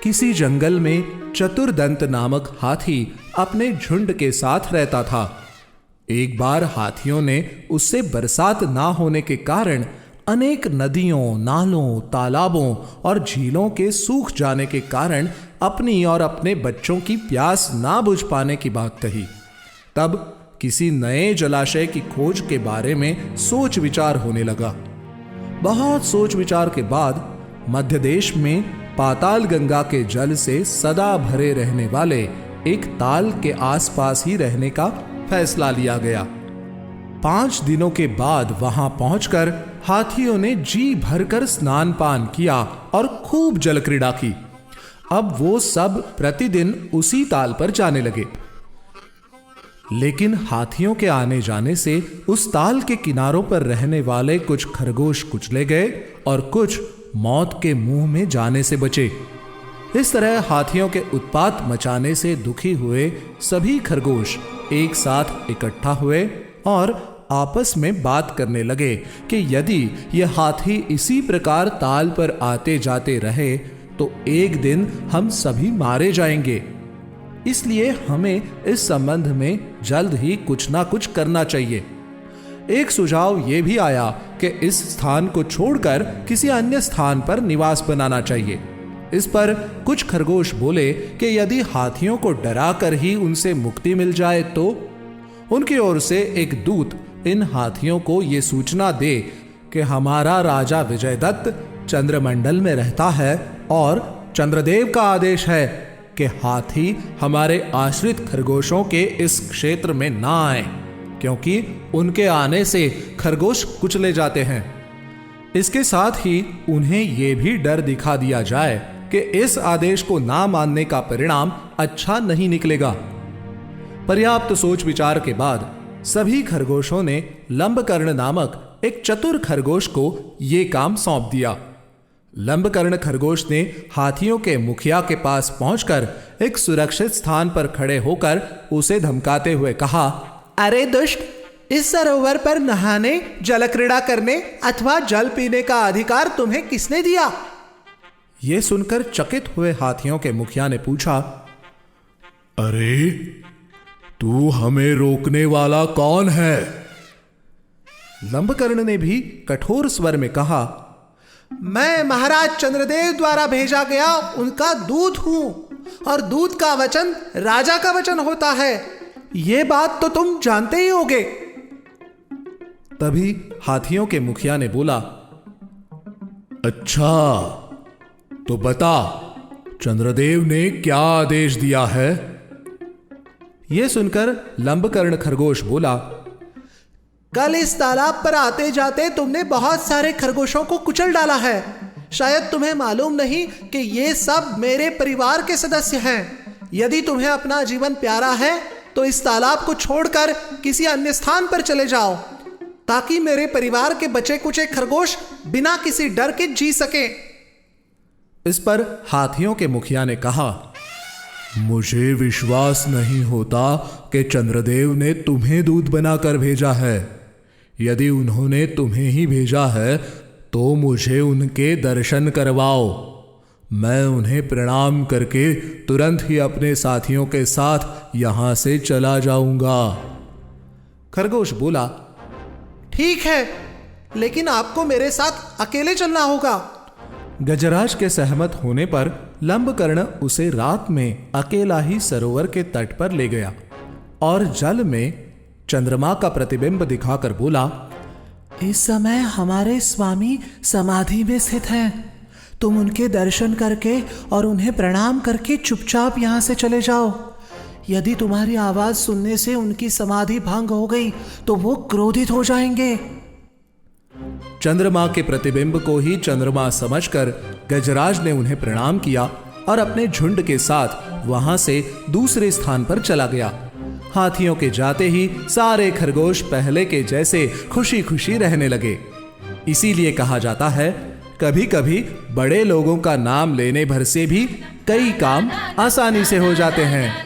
किसी जंगल में चतुर्दंत नामक हाथी अपने झुंड के साथ रहता था। एक बार हाथियों ने उससे बरसात ना होने के कारण अनेक नदियों, नालों, तालाबों और झीलों के सूख जाने के कारण अपनी और अपने बच्चों की प्यास ना बुझ पाने की बात कही। तब किसी नए जलाशय की खोज के बारे में सोच विचार होने लगा। बहुत सोच विचार के बाद मध्य देश में पाताल गंगा के जल से सदा भरे रहने वाले एक ताल के आसपास ही रहने का फैसला लिया गया। 5 दिनों के बाद वहां पहुंचकर हाथियों ने जी भरकर स्नान पान किया और खूब जल क्रीड़ा की। अब वो सब प्रतिदिन उसी ताल पर जाने लगे। लेकिन हाथियों के आने जाने से उस ताल के किनारों पर रहने वाले कुछ खरगोश कुचले गए और कुछ मौत के मुंह में जाने से बचे। इस तरह हाथियों के उत्पात मचाने से दुखी हुए सभी खरगोश एक साथ इकट्ठा हुए और आपस में बात करने लगे कि यदि ये हाथी इसी प्रकार ताल पर आते जाते रहे तो एक दिन हम सभी मारे जाएंगे। इसलिए हमें इस संबंध में जल्द ही कुछ ना कुछ करना चाहिए। एक सुझाव यह भी आया कि इस स्थान को छोड़कर किसी अन्य स्थान पर निवास बनाना चाहिए। इस पर कुछ खरगोश बोले कि यदि हाथियों को डराकर ही उनसे मुक्ति मिल जाए तो उनकी ओर से एक दूत इन हाथियों को ये सूचना दे कि हमारा राजा विजयदत्त चंद्रमंडल में रहता है और चंद्रदेव का आदेश है कि हाथी हमारे आश्रित खरगोशों के इस क्षेत्र में ना आए, क्योंकि उनके आने से खरगोश कुचले जाते हैं। इसके साथ ही उन्हें यह भी डर दिखा दिया जाए कि इस आदेश को ना मानने का परिणाम अच्छा नहीं निकलेगा। पर्याप्त सोच विचार के बाद सभी खरगोशों ने लंबकर्ण नामक एक चतुर खरगोश को यह काम सौंप दिया। लंबकर्ण खरगोश ने हाथियों के मुखिया के पास पहुंचकर एक सुरक्षित स्थान पर खड़े होकर उसे धमकाते हुए कहा, अरे दुष्ट, इस सरोवर पर नहाने, जल क्रीड़ा करने अथवा जल पीने का अधिकार तुम्हें किसने दिया? यह सुनकर चकित हुए हाथियों के मुखिया ने पूछा, अरे तू हमें रोकने वाला कौन है? लंबकर्ण ने भी कठोर स्वर में कहा, मैं महाराज चंद्रदेव द्वारा भेजा गया उनका दूत हूं और दूत का वचन राजा का वचन होता है। यह बात तो तुम जानते ही होगे। तभी हाथियों के मुखिया ने बोला, अच्छा तो बता, चंद्रदेव ने क्या आदेश दिया है? यह सुनकर लंबकर्ण खरगोश बोला, कल इस तालाब पर आते जाते तुमने बहुत सारे खरगोशों को कुचल डाला है। शायद तुम्हें मालूम नहीं कि ये सब मेरे परिवार के सदस्य हैं। यदि तुम्हें अपना जीवन प्यारा है तो इस तालाब को छोड़कर किसी अन्य स्थान पर चले जाओ, ताकि मेरे परिवार के बचे कुचे खरगोश बिना किसी डर के जी सके। इस पर हाथियों के मुखिया ने कहा, मुझे विश्वास नहीं होता कि चंद्रदेव ने तुम्हें दूत बनाकर भेजा है। यदि उन्होंने तुम्हें ही भेजा है तो मुझे उनके दर्शन करवाओ। मैं उन्हें प्रणाम करके तुरंत ही अपने साथियों के साथ यहां से चला जाऊंगा। खरगोश बोला, ठीक है, लेकिन आपको मेरे साथ अकेले चलना होगा। गजराज के सहमत होने पर लंबकर्ण उसे रात में अकेला ही सरोवर के तट पर ले गया और जल में चंद्रमा का प्रतिबिंब दिखाकर बोला, इस समय हमारे स्वामी समाधि में स्थित हैं। तुम उनके दर्शन करके और उन्हें प्रणाम करके चुपचाप यहां से चले जाओ। यदि तुम्हारी आवाज सुनने से उनकी समाधि भंग हो गई तो वो क्रोधित हो जाएंगे। चंद्रमा के प्रतिबिंब को ही चंद्रमा समझकर गजराज ने उन्हें प्रणाम किया और अपने झुंड के साथ वहां से दूसरे स्थान पर चला गया। हाथियों के जाते ही सारे खरगोश पहले के जैसे खुशी खुशी रहने लगे। इसीलिए कहा जाता है, कभी कभी बड़े लोगों का नाम लेने भर से भी कई काम आसानी से हो जाते हैं।